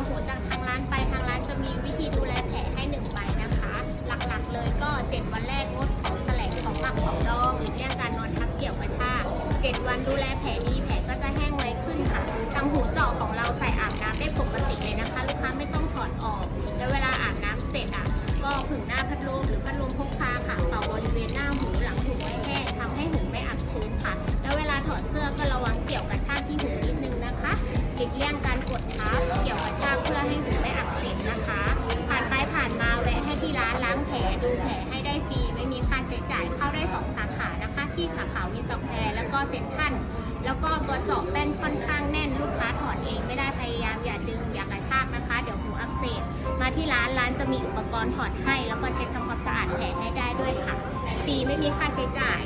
หูจากทางร้านไปทางร้านจะมีวิธีดูแลแผลให้1 ใบนะคะ หลักๆเลยก็7 วันแรกงดของแสลงของหมักของดองหรือเลี่ยงการนอนทับเกี่ยวกระชาก7 วันดูแลแผลดีแผลก็จะแห้งไวขึ้นค่ะทางหูเจาะของเราใส่อาบน้ำได้ปกติเลยนะคะลูกค้าไม่ต้องถอดออกแล้วเวลาอาบน้ำเสร็จก็ผึ่งหน้าพัดลมหรือพัดลมพกพาค่ะเป่าบริเวณหน้าหูหลังหูให้แห้งทำให้หูไม่อับชื้นค่ะแล้วเวลาถอดเสื้อก็ระวังเกี่ยวกระชากที่หูนิดนึงนะคะหลีกเลี่ยงการกดทับเกี่ยวกระชากเพื่อให้หูไม่อักเสบนะคะผ่านไปผ่านมาแวะให้ที่ร้านล้างแผลดูแผลให้ได้ฟรีไม่มีค่าใช้จ่ายเข้าได้2 สาขานะคะที่สาขาวินสแควร์แล้วก็เซ็นทรัลแล้วก็ตัวเจาะแป้นค่อนข้างแน่นลูกค้าถอดเองไม่ได้พยายามอย่าดึงอย่ากระชากนะคะเดี๋ยวหูอักเสบมาที่ร้านจะมีอุปกรณ์ถอดให้แล้วก็เช็ดทำความสะอาดแผลให้ได้ด้วยค่ะฟรีไม่มีค่าใช้จ่าย